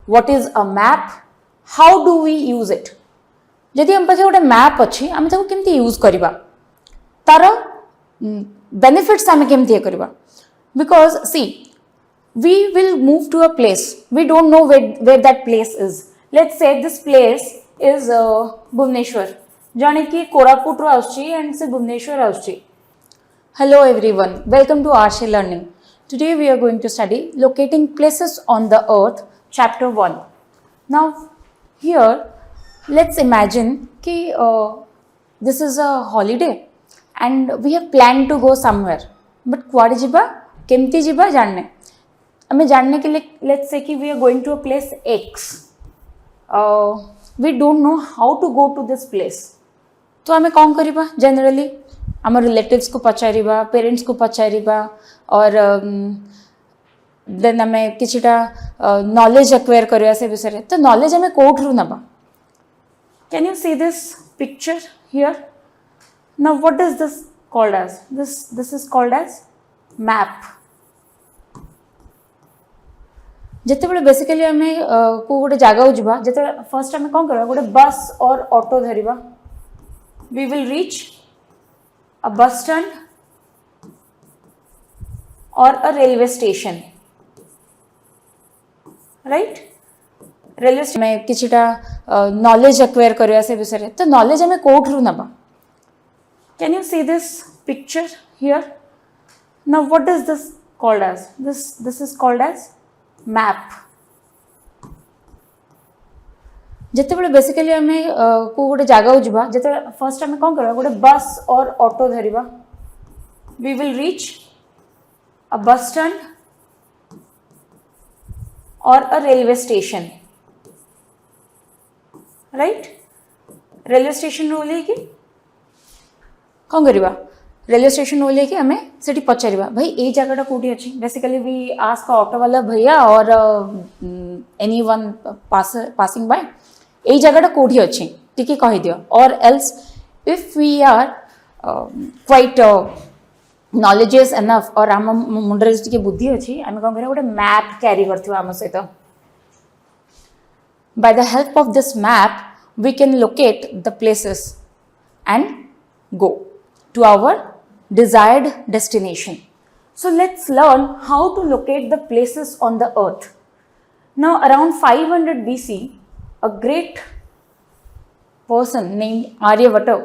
what is a map, how do we use it. जदि हम पाखे गोटे मैप अच्छी आम ताको केमती यूज करबा तार बेनिफिट्स आम केमती करबा because see we will move to a place, we don't know where that place is. Let's say this place is Bhubaneswar, जाने की कोरापुट रो आउची and से Bhubaneswar आउची. Hello everyone, welcome to RC Learning. Today we are going to study locating places on the earth, chapter 1. Now here let's imagine कि this is a holiday and we have planned to go somewhere, but कुआडे जिबा केमती जिबा जानने हमें जानने के लिए let's say कि we are going to a place X, we don't know how to go to this place. तो आम कौन करवा जनरली आम रिलेटिव्स को पचारिबा, पेरेंट्स को पचारिबा और देन आम किछिटा नॉलेज एक्वायर करवा से विषय. तो नॉलेज आम कोठरू नबा. Can you see this picture here? Now what is this called as? This is called as map. जिते बड़े बेसिकली आम को गोटे जगह जावा जिते फर्स्ट आम कौन करवा गोटे बस और ऑटो धरिबा. We will reach a bus stand or a railway station, right. Railway station में किछिटा नॉलेज एक्वायर करवा से विषय. तो नॉलेज आम कोठरू नबा. Can you see this picture here? Now what is this called as? This is called as map. जिते बड़े बेसिकली आम को गोटे जगह जावा जिते फर्स्ट आम कौन करवा गोटे बस और ऑटो धरिबा. We will reach a bus stand or a railway station, right. Railway station ओल्हे कि कौन करवा रेलवे स्टेशन ओल्हे कि आम से पचारिबा भाई ये जगह कौटी अच्छी. बेसिकली वी आस्क ऑटो वाला भैया और एनी वन पासिंग बाय ये जगह कौटी अच्छी टिके कही दियो. और else if we are quite knowledges enough और आम मुंडरे टिके बुद्धि अच्छी आम कौन कर गोटे मैप कैरी करथिबा आम सहित. By the help of this map we can locate the places and go to our desired destination. So let's learn how to locate the places on the earth. Now around 500 BC, a great person named Aryabhatta,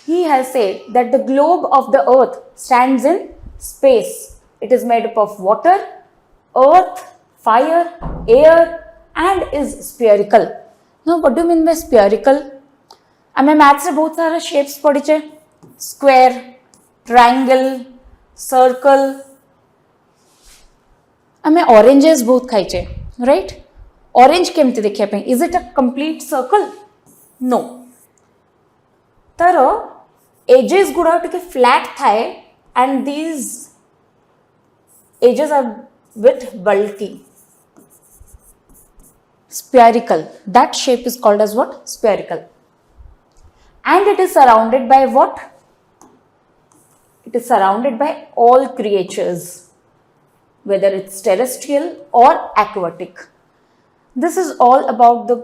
he has said that the globe of the earth stands in space. It is made up of water, earth, fire, air and is spherical. Now what do you mean by spherical? हमें maths से बहुत सारा shapes पढ़ी चे. Square, triangle, circle. हमें oranges बहुत खाई चे, राइट. ऑरेंज केमती देखिया पे is it a complete circle? No. तार एजेस गुड़ा टिके फ्लैट थाए and these edges are with bulky. Spherical. That shape is called as what? Spherical. And it is surrounded by what? It is surrounded by all creatures, whether it's terrestrial or aquatic. This is all about the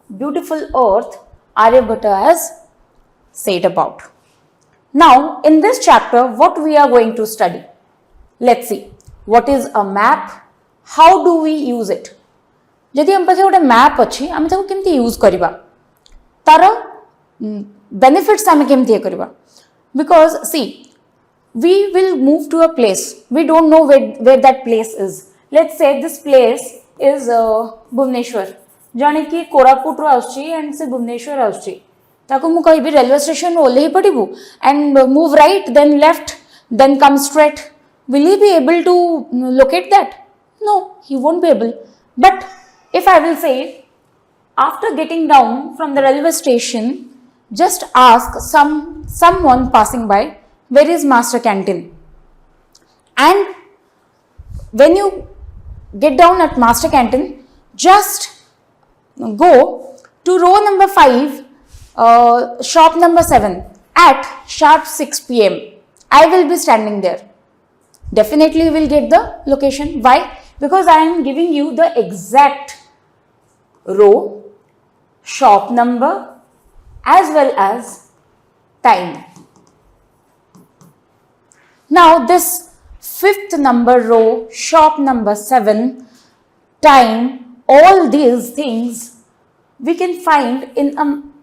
beautiful earth Aryabhatta has said about. Now, in this chapter, what we are going to study? Let's see. What is a map? How do we use it? जदि हम पाखे गोटे map अच्छी आम ताको केमती use करबा तार बेनिफिट्स आम केमती करबा because see we will move to a place, we don't know where that place is. Let's say this place is Bhubaneswar, जाने की कोरापुट रो आउची and से Bhubaneswar आउची. ताको मु कहबी रेलवे स्टेशन ओल्हे ही पड़िबू and move right then left then come straight. Will he be able to locate that? No, he won't be able. But if I will say after getting down from the railway station, just ask someone passing by, where is master canteen? And when you get down at master canteen, just go to row number 5, shop number 7 at sharp 6 p.m. I will be standing there. Definitely you will get the location. Why? Because I am giving you the exact row, shop number, as well as time. Now this fifth number row, shop number 7, time, all these things we can find in an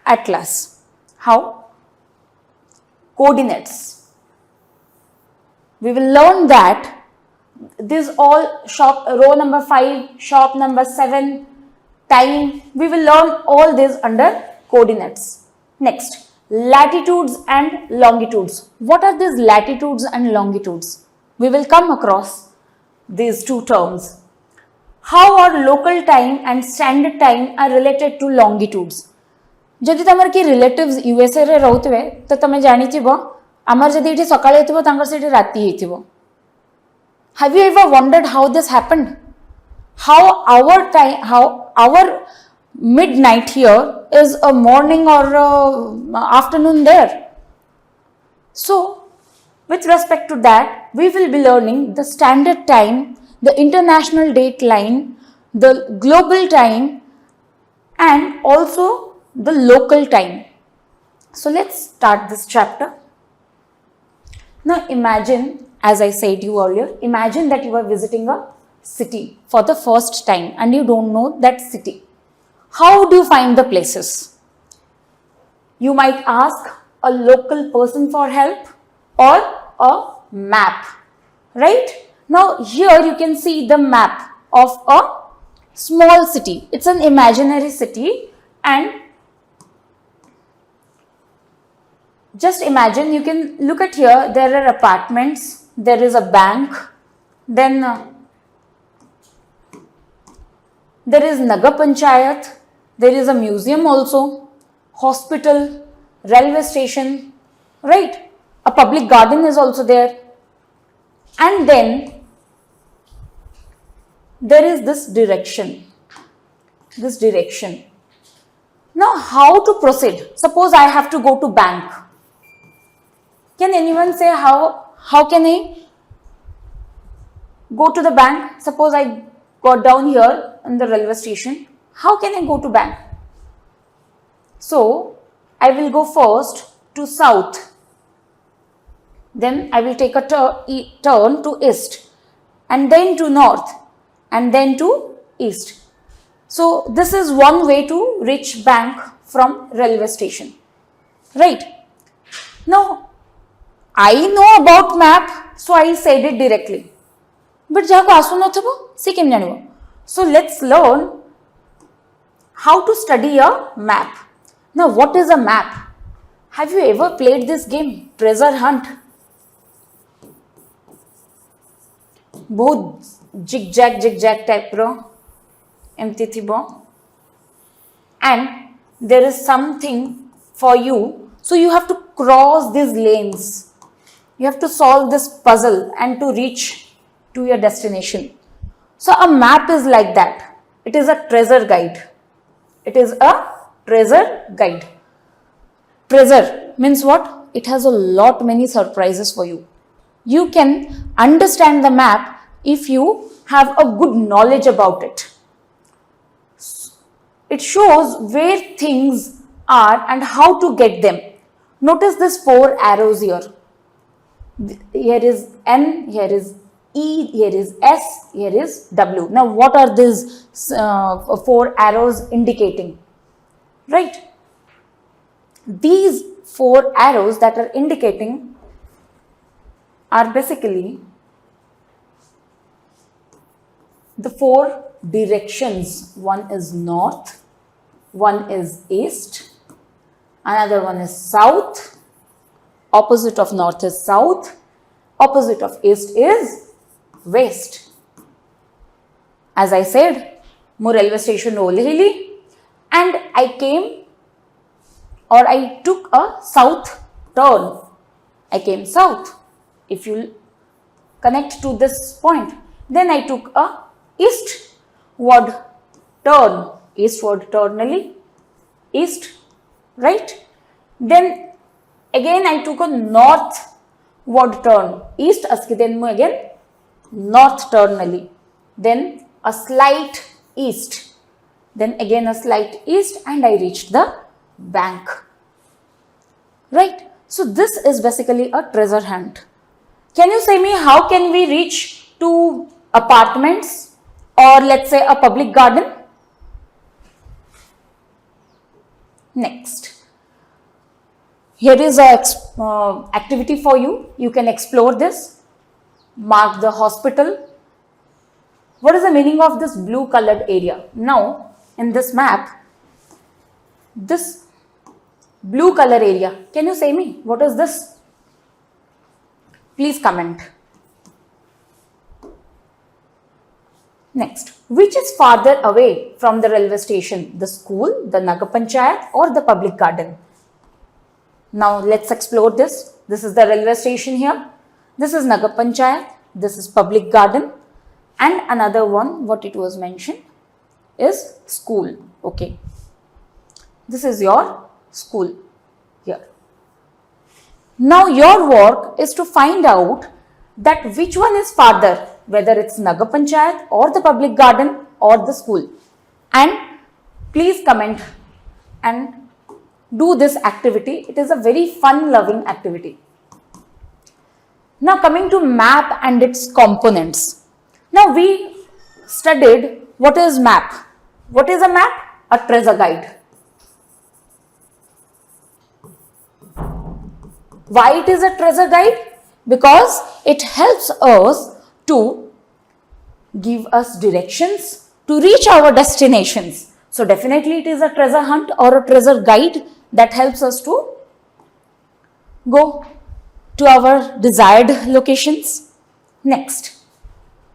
atlas. How? Coordinates. We will learn that this all row number 5, shop number 7, time, we will learn all this under coordinates. Next, latitudes and longitudes. What are these latitudes and longitudes? We will come across these two terms. How are local time and standard time are related to longitudes? जदि तमर कि relatives USA रे रहउतबे तो तमे जानि थिबो हमर जदि इठी सकाळे हेतिबो तांकर सेठी राती हेतिबो. Have you ever wondered how this happened? How our midnight here is a morning or afternoon there? So, with respect to that, we will be learning the standard time, the international date line, the global time, and also the local time. So, let's start this chapter. Now, imagine, as I said you earlier, imagine that you are visiting a city for the first time and you don't know that city. How do you find the places? You might ask a local person for help or a map, right? Now here you can see the map of a small city. It's an imaginary city, and just imagine, you can look at here, there are apartments, there is a bank, then there is Nagar Panchayat, there is a museum also, hospital, railway station, right? A public garden is also there. And then there is this direction. Now how to proceed? Suppose I have to go to bank. Can anyone say how can I go to the bank? Suppose I got down here in the railway station. How can I go to bank? So, I will go first to south. Then I will take a turn to east, and then to north, and then to east. So, this is one way to reach bank from railway station. Right? Now, I know about map, so I said it directly. But jaako asu nathabo se kem janibo. So let's learn how to study a map. Now what is a map? Have you ever played this game, Treasure Hunt? बहुत zigzag type ro emti thibo, and there is something for you, so you have to cross these lanes. You have to solve this puzzle and to reach to your destination. So a map is like that. It is a treasure guide. Treasure means what? It has a lot many surprises for you. You can understand the map if you have a good knowledge about it. It shows where things are and how to get them. Notice these 4 arrows here. Here is N, here is E, here is S, here is W. Now what are these 4 arrows indicating? Right? These 4 arrows that are indicating are basically the 4 directions. One is north, one is east, another one is south, opposite of north is south, opposite of east is west. As I said, mu railway station Olehili, and I took a south turn. I came south. If you connect to this point, then I took a eastward turn, east, right? Then again I took a northward turn, east aski, then again north turnally, then a slight east, then again a slight east, and I reached the bank. Right? So this is basically a treasure hunt. Can you say me how can we reach to apartments or let's say a public garden? Next. Here is a activity for you. You can explore this. Mark the hospital. What is the meaning of this blue colored area? Now, in this map, this blue color area, can you say me what is this? Please comment. Next, which is farther away from the railway station? The school, the Nagar Panchayat or the public garden? Now let's explore this. This is the railway station here. This is Nagar Panchayat. This is public garden. And another one, what it was mentioned, is school. Okay. This is your school here. Now your work is to find out that which one is farther, whether it's Nagar Panchayat or the public garden or the school. And please comment and do this activity. It is a very fun loving activity. Now coming to map and its components. Now we studied what is map. What is a map? A treasure guide. Why it is a treasure guide? Because it helps us to give us directions to reach our destinations. So definitely it is a treasure hunt or a treasure guide that helps us to go to our desired locations. Next,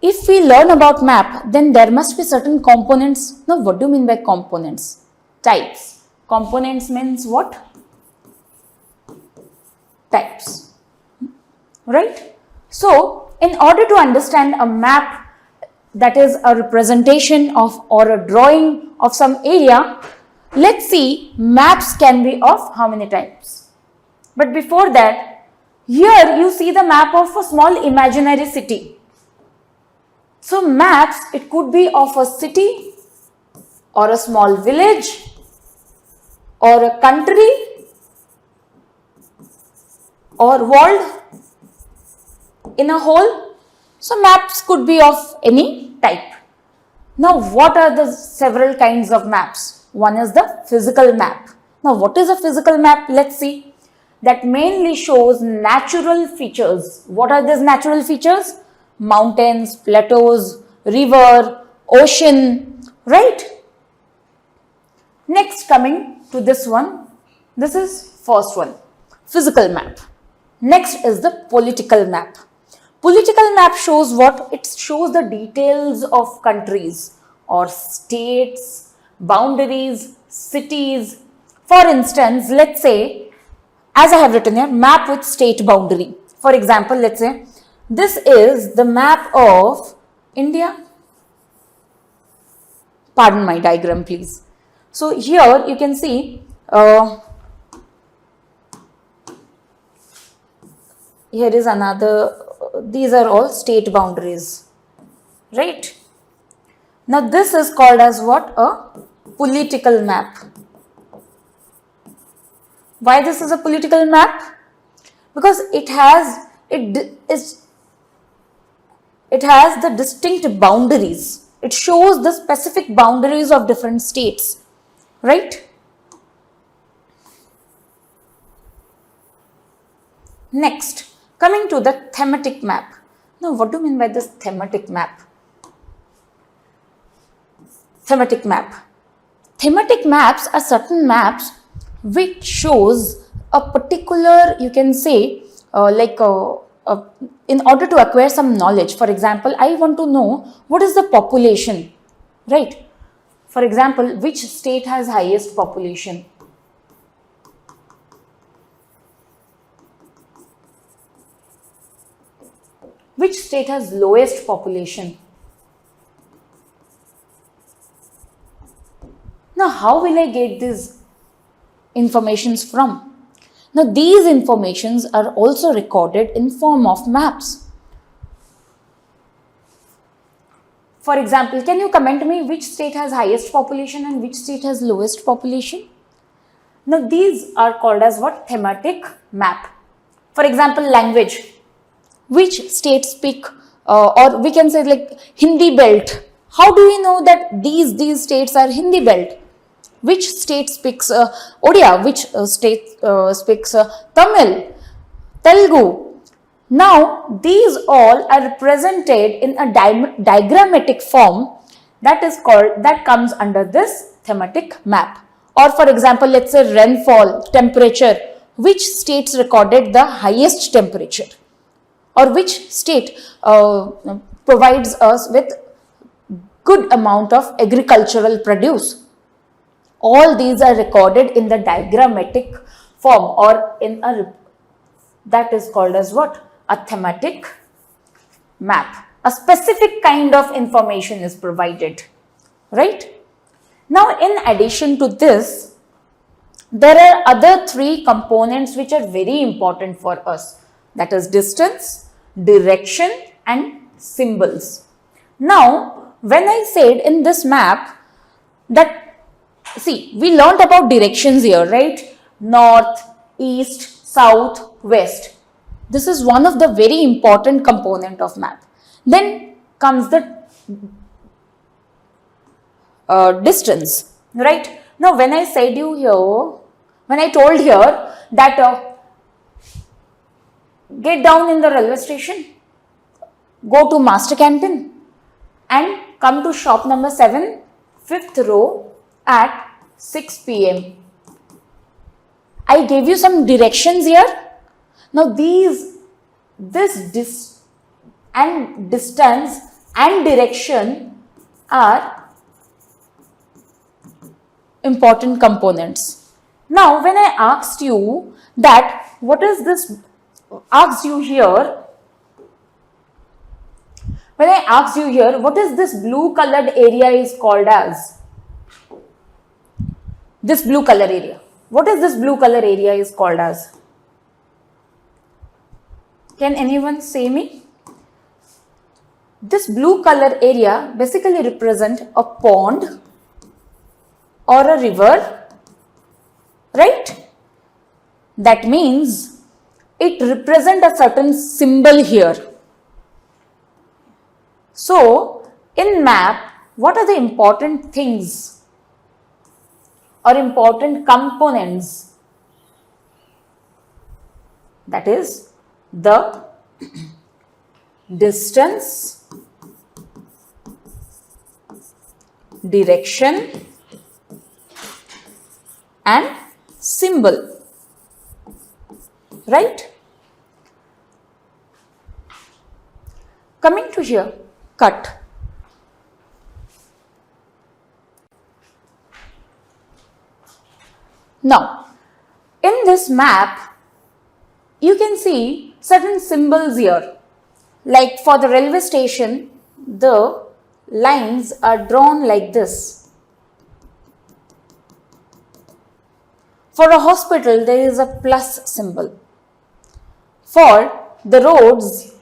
if we learn about map, then there must be certain components. Now what do you mean by components? Types. Components means what? Types. Right? So, in order to understand a map, that is a representation of or a drawing of some area, let's see maps can be of how many types. But before that, here you see the map of a small imaginary city. So maps, it could be of a city or a small village or a country or world in a whole. So maps could be of any type. Now what are the several kinds of maps? One is the physical map. Now what is a physical map? Let's see. That mainly shows natural features. What are these natural features? Mountains, plateaus, river, ocean, right? Next, coming to this one. This is first one, physical map. Next is the political map. Political map shows what? It shows the details of countries or states, boundaries, cities. For instance, let's say, as I have written here, map with state boundary. For example, let's say, this is the map of India. Pardon my diagram, please. So here you can see, here is another, these are all state boundaries, right? Now this is called as what? A political map. Why this is a political map? Because it has the distinct boundaries. It shows the specific boundaries of different states, right? Next, coming to the thematic map. Now, what do you mean by this thematic map? Thematic map. Thematic maps are certain maps which shows a particular, you can say, in order to acquire some knowledge. For example, I want to know what is the population, right? For example, which state has highest population? Which state has lowest population? Now, how will I get these informations from? Now, these informations are also recorded in form of maps. For example, can you comment me which state has highest population and which state has lowest population? Now these are called as what? Thematic map. For example, language. Which states speak or we can say like Hindi belt. How do we know that these states are Hindi belt? Which state speaks Odia? Which state speaks Tamil, Telugu? Now, these all are represented in a diagrammatic form that comes under this thematic map. Or for example, let's say rainfall, temperature, which states recorded the highest temperature? Or which state provides us with good amount of agricultural produce? All these are recorded in the diagrammatic form or in a that is called as what? A thematic map. A specific kind of information is provided, right? Now, in addition to this, there are other three components which are very important for us. That is distance, direction and symbols. Now, when I said in this map that, see, we learnt about directions here, right? North, east, south, west. This is one of the very important component of map. Then comes the distance, right? Now, when I said you here, when I told here that get down in the railway station, go to Master Canteen and come to shop number 7, 5th row at 6 p.m. I gave you some directions here. Now this distance and direction are important components. Now when I asked you that what is this, asked you here, when I asked you here what is this blue colored area is called as? This blue color area. What is this blue color area is called as? Can anyone say me? This blue color area basically represent a pond or a river, right? That means it represent a certain symbol here. So, in map, what are the important things or important components? That is the distance, direction and symbol, right? Coming to here, cut. Now, in this map, you can see certain symbols here. Like for the railway station, the lines are drawn like this. For a hospital, there is a plus symbol. For the roads,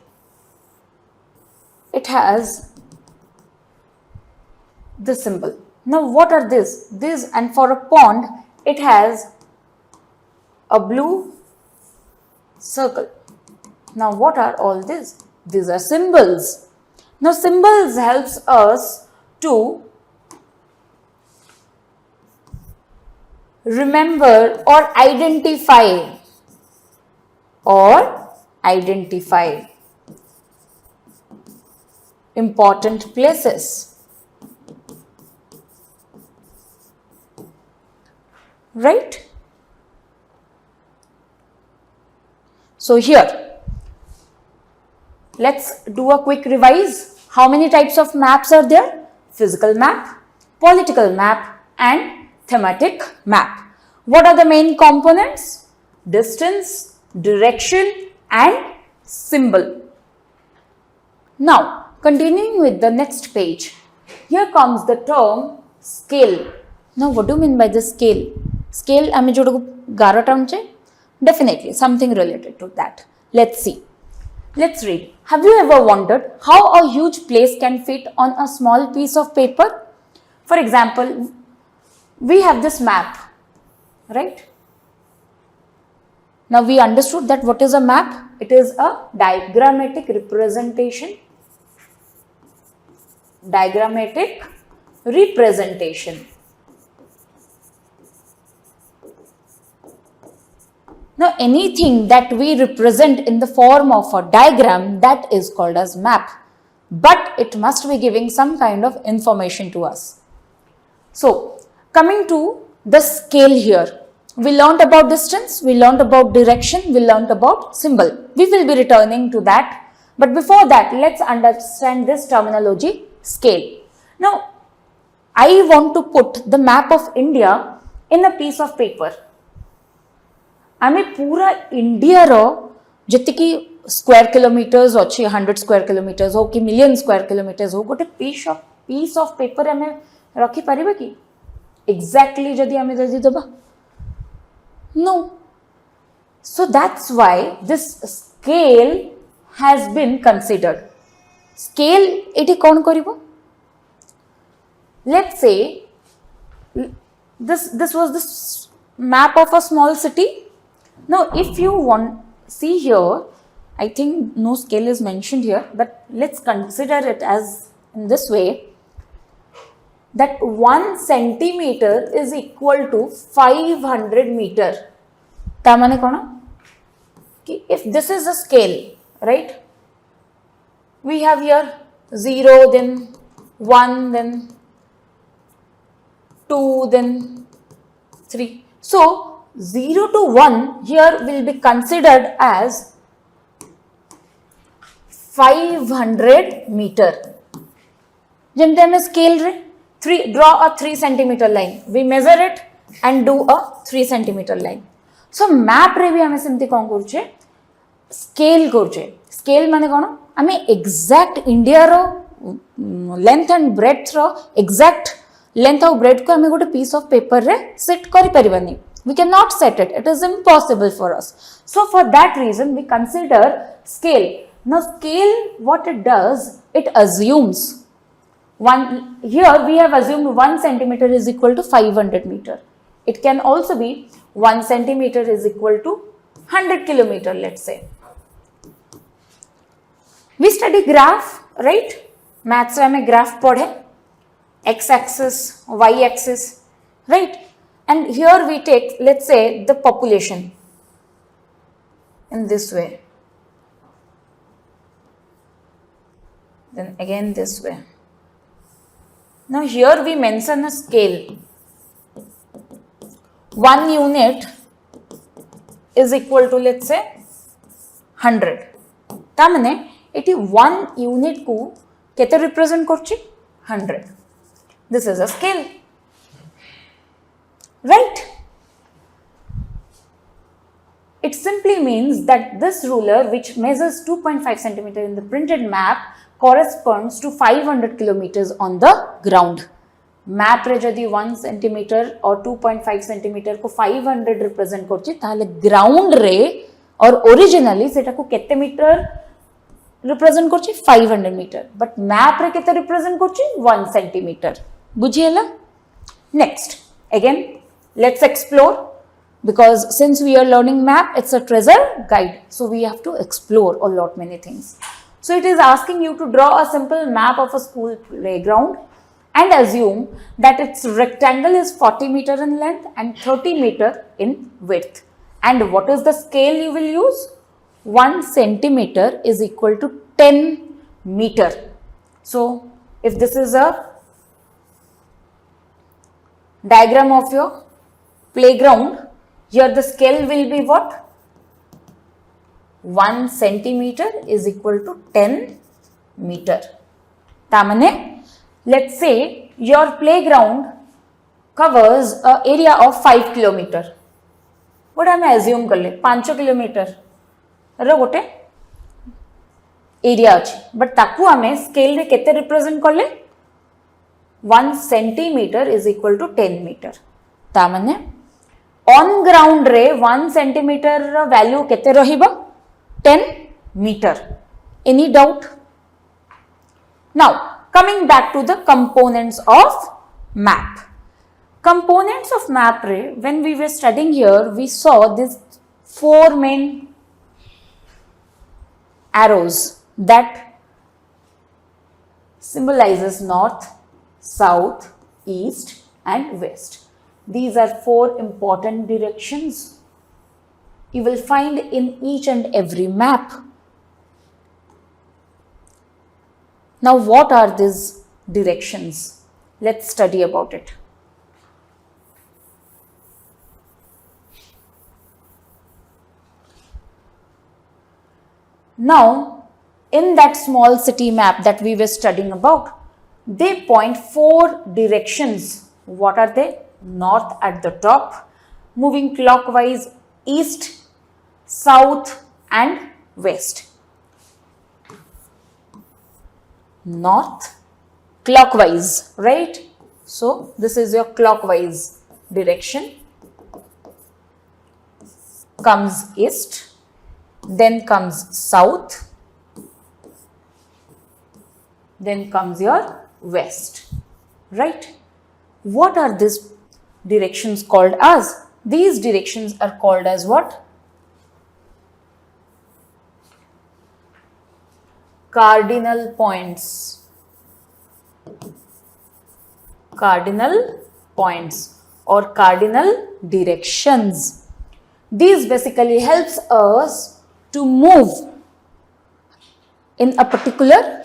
it has this symbol. Now, what are this? This, and for a pond, it has a blue circle. Now, what are all these? These are symbols. Now, symbols helps us to remember or identify important places, right? So here, let's do a quick revise. How many types of maps are there? Physical map, political map and thematic map. What are the main components? Distance, direction and symbol. Now, continuing with the next page, here comes the term scale. Now, what do you mean by the scale? Scale, Definitely something related to that. Let's see. Let's read. Have you ever wondered how a huge place can fit on a small piece of paper? For example, we have this map, right? Now we understood that what is a map? It is a diagrammatic representation. Diagrammatic representation. Now anything that we represent in the form of a diagram, that is called as map. But it must be giving some kind of information to us. So coming to the scale here. We learned about distance, we learned about direction, we learned about symbol. We will be returning to that. But before that, let's understand this terminology, scale. Now, I want to put the map of India in a piece of paper. आमे पूरा India रो जति की square kilometres अच्छी 100 square kilometres हो कि million square kilometres हो गोटे piece of paper आमे रखी परिबा कि एग्जैक्टली जदि आमे जदि दबा नो so that's why this scale has been considered scale एटी कोन करिवो let's say this was the map of a small city. Now if you want see here, I think no scale is mentioned here, but let's consider it as in this way, that 1 centimeter is equal to 500 meter. ता माने कोना कि if this is a scale, right, we have here 0, then 1, then 2, then 3. So 0 to 1 here will be considered as 500 meter. जेमते हमें scale रे draw a 3 centimeter line. We measure it and do a 3 centimeter line. So map रे भी हमें सेमती कौन करुचे scale करुचे. Scale माने कौन हमें exact India row length and breadth row exact length और breadth को हमें गोटे piece of paper रे set करी परिबानी. We cannot set it. It is impossible for us. So for that reason, we consider scale. Now scale, what it does, it assumes here we have assumed 1 centimeter is equal to 500 meter. It can also be 1 centimeter is equal to 100 kilometer, let's say. We study graph, right? Maths में graph पढ़े, x-axis, y-axis, right? And here we take, let's say, the population in this way. Then again this way. Now here we mention a scale. 1 unit is equal to, let's say, 100. ता माने eighty 1 unit को केते represent करछि 100. This is a scale. Right? It simply means that this ruler, which measures 2.5 centimeter in the printed map, corresponds to 500 kilometers on the ground. Map रे जदि 1 centimeter और 2.5 centimeter को 500 represent करछि ताले ground रे और originally सेटा को केते मीटर represent करछि 500 meter, but map रे केते represent करछि 1 centimeter. बुझिएला? Next, again let's explore, because since we are learning map, it's a treasure guide, so we have to explore a lot many things. So it is asking you to draw a simple map of a school playground and assume that its rectangle is 40 meter in length and 30 meter in width. And what is the scale you will use? 1 centimeter is equal to 10 meter. So if this is a diagram of your playground, here the scale will be what? 1 centimeter is equal to 10 meter. Tamane, let's say your playground covers an area of 5 kilometer. What am I assume करले 5 kilometer रो गोटे area अछि, but ताकू हमें scale रे केते represent करले 1 centimeter is equal to 10 meter. ता माने ऑन ग्राउंड रे 1 centimeter रो वैल्यू केते रहिबो 10, meter. Any doubt? Now, coming back to the components of map. Components of map ray, when we were studying here, we saw these 4 main arrows that symbolizes north, south, east and west. These are 4 important directions you will find in each and every map. Now, what are these directions? Let's study about it. Now, in that small city map that we were studying about, they point 4 directions. What are they? North at the top, moving clockwise, east, south and west. North, clockwise, right? So, this is your clockwise direction. Comes east, then comes south, then comes your west, right? What are these directions called as? These directions are called as what? Cardinal points. Cardinal points or cardinal directions. These basically helps us to move in a particular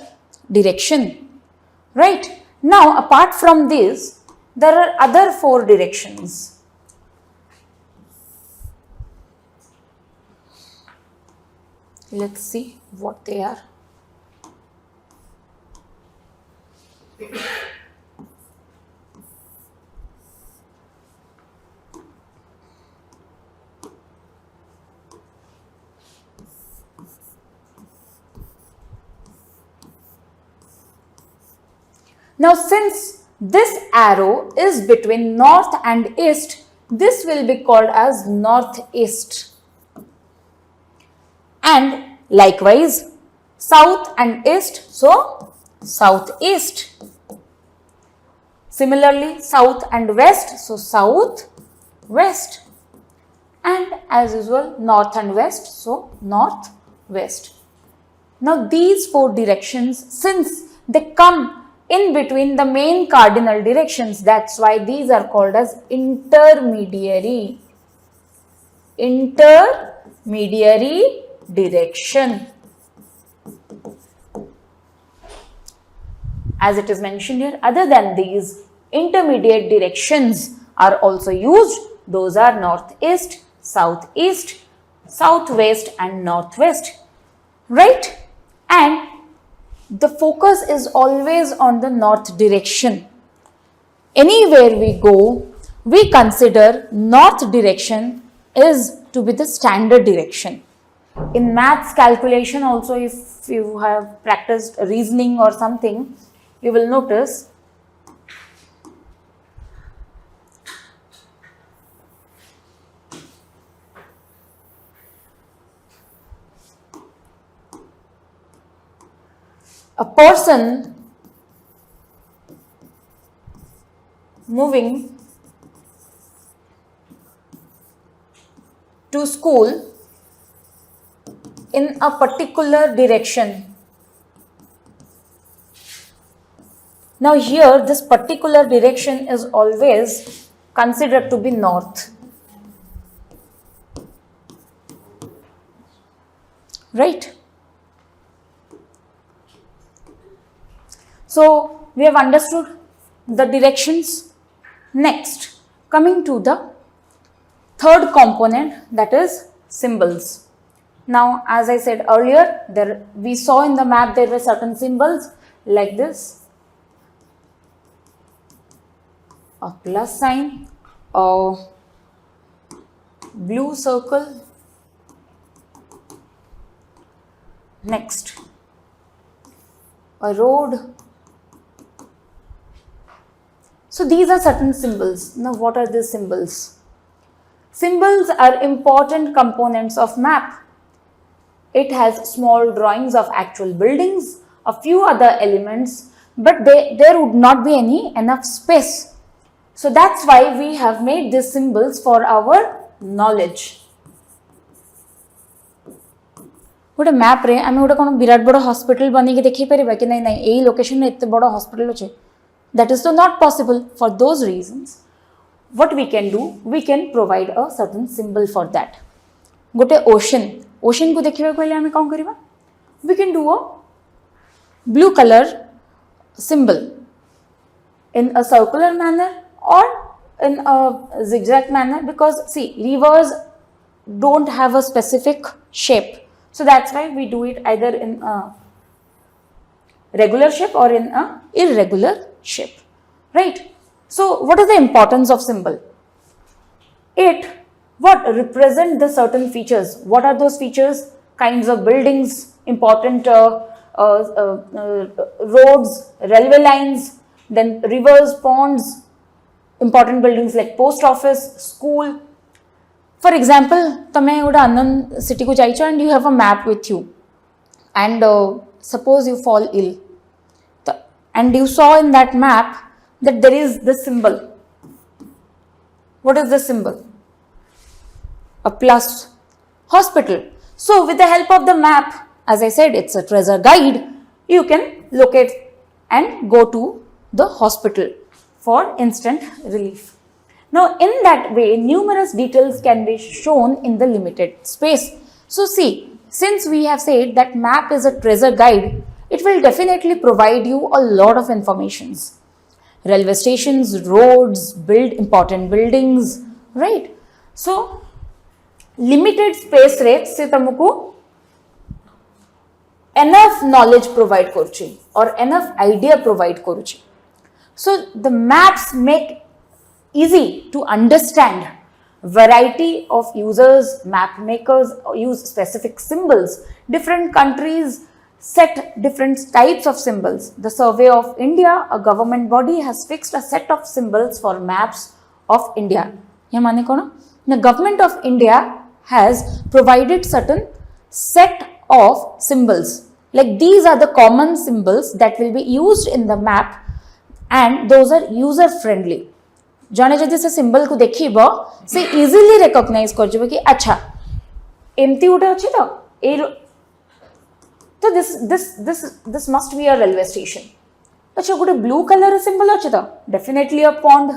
direction, right? Now, apart from this, there are other 4 directions. Let's see what they are. Now, since this arrow is between north and east, this will be called as northeast. And likewise, south and east, so southeast. Similarly, south and west, so southwest. And as usual, north and west, so northwest. Now, these 4 directions, since they come in between the main cardinal directions, that's why these are called as intermediary direction. As it is mentioned here, other than these, intermediate directions are also used. Those are northeast, southeast, southwest and northwest, right? And the focus is always on the north direction. Anywhere we go, we consider north direction is to be the standard direction. In maths calculation also, if you have practiced reasoning or something, you will notice a person moving to school in a particular direction. Now here this particular direction is always considered to be north, right? So we have understood the directions. Next, coming to the third component, that is symbols. Now, as I said earlier, we saw in the map there were certain symbols like this, a plus sign, a blue circle, next a road. So these are certain symbols. Now what are these symbols? Symbols are important components of map. It has small drawings of actual buildings, a few other elements, but there would not be enough space. So that's why we have made these symbols for our knowledge. गोटे map रे आम गोटे कौन विराट बड़ hospital बन के देखी पारे कि नहीं नहीं यही लोकेशन में इतने बड़ हॉस्पिटल अच्छे दैट इज तो not possible for those reasons what we can do we can provide a certain symbol for that गोटे ओशन को देखा कहले आम कौन करवा we can do a blue colour symbol in a circular manner or in a zigzag manner because see rivers don't have a specific shape, so that's why we do it either in a regular shape or in a irregular shape, right? So what is the importance of symbol? It what represent the certain features. What are those features? Kinds of buildings, important roads, railway lines, then rivers, ponds, important buildings like post office, school. For example, tame gote unknown city ko jaicho and you have a map with you and suppose you fall ill and you saw in that map that there is this symbol. What is this symbol? A plus, hospital. So with the help of the map, as I said, it's a treasure guide, you can locate and go to the hospital for instant relief. Now in that way numerous details can be shown in the limited space. So see, since we have said that map is a treasure guide, it will definitely provide you a lot of informations. Railway stations, roads, important buildings, right? So limited space रे से तुमको enough knowledge provide करुची or enough idea provide करुची. So the maps make easy to understand. Variety of users, map makers use specific symbols. Different countries set different types of symbols. The Survey of India, a government body, has fixed a set of symbols for maps of India. ये माने कौन? The government of India has provided certain set of symbols. Like these are the common symbols that will be used in the map. And those are user friendly. जने जदि से symbol को देखिबो से easily recognise कर जबो कि अच्छा एमती उठे अछि तो ए तो this must be a railway station. अच्छा गोटे ब्लू कलर सिंबल अछि तो डेफिनेटली अ पॉन्ड,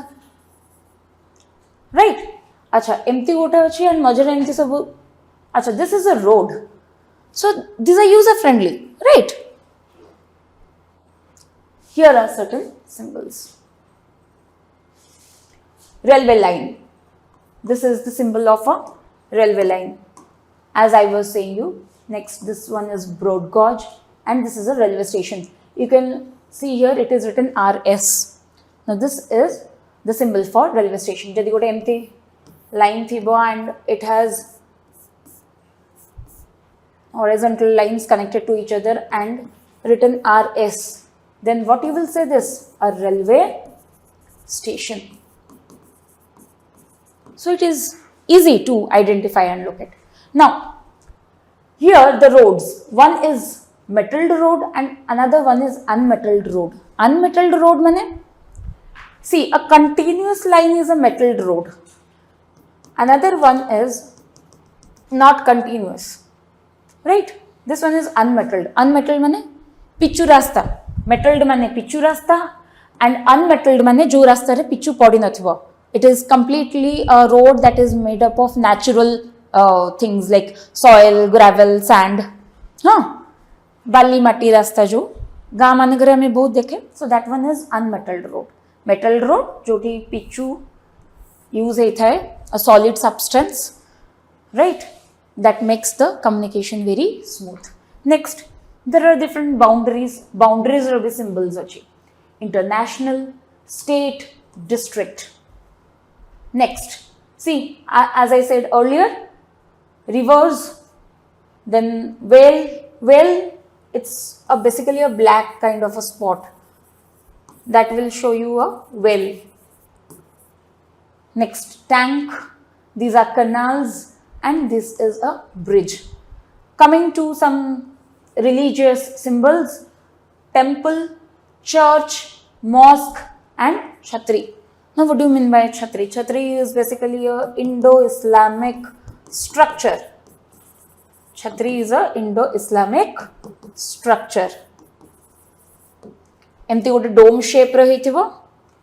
राइट? अच्छा एमती गोटे अछि एंड मजर एमती सब अच्छा this is a road. So this are user friendly, right? Here are certain symbols. Railway line. This is the symbol of a railway line. As I was saying you, next this one is broad gauge and this is a railway station. You can see here it is written RS. Now this is the symbol for railway station. Jadi gote empty line thibo and it has horizontal lines connected to each other and written RS. Then what you will say this? A railway station. So it is easy to identify and look at. Now, here the roads. One is metalled road and another one is unmetalled road. Unmetalled road mane? See, a continuous line is a metalled road. Another one is not continuous. Right? This one is unmetalled. Unmetalled mane? Pichu rasta. Metalled माने पिचू रास्ता and unmetalled माने जो रास्ता रे पिचू पड़ी नथिबो. It is completely a road that is made up of natural things like soil, gravel, sand. हाँ, बाली माटी रास्ता जो गाँव मानकरे हमें बहुत देखे. So that one is unmetalled road. Metalled road जो कि पिचू use होता है, a solid substance, right? That makes the communication very smooth. Next. There are different boundaries. Boundaries are the symbols achi. International, state, district. Next, see, as I said earlier, rivers, then well, it's basically a black kind of a spot that will show you a well. Next, tank. These are canals, and this is a bridge. Coming to some religious symbols, temple, church, mosque, and chhatri. Now, what do you mean by chhatri? Chhatri is basically a Indo-Islamic structure. Chhatri is a Indo-Islamic structure. एमती गोटे dome shape रही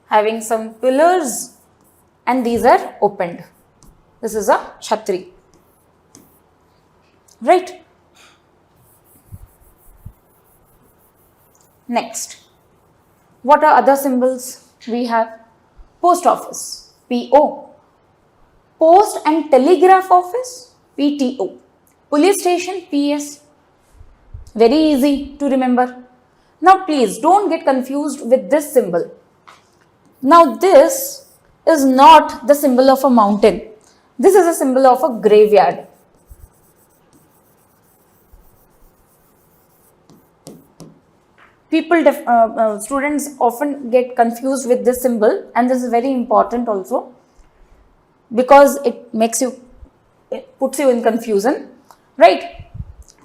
having some pillars and these are opened. This is a chhatri. Right? Next, what are other symbols we have? Post office, PO. Post and telegraph office, PTO. Police station, PS. Very easy to remember. Now please don't get confused with this symbol. Now this is not the symbol of a mountain. This is a symbol of a graveyard. Students often get confused with this symbol, and this is very important also because it puts you in confusion, right?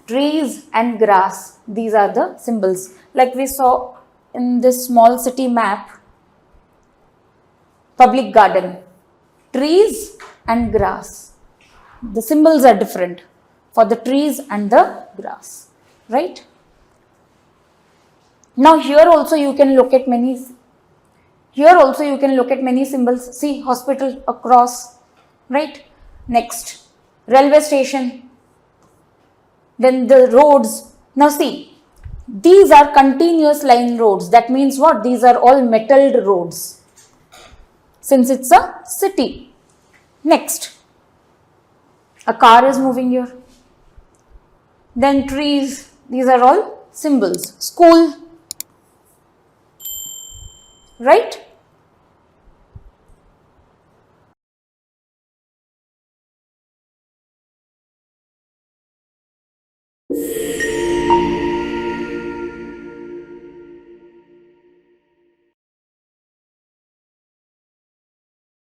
Trees and grass, these are the symbols. Like we saw in this small city map, public garden, trees and grass. The symbols are different for the trees and the grass, right? Now here also you can look at many symbols. See, hospital across, right? Next, railway station. Then the roads. Now see, these are continuous line roads. That means what? These are all metalled roads, since it's a city. Next, a car is moving here. Then trees. These are all symbols. School. Right?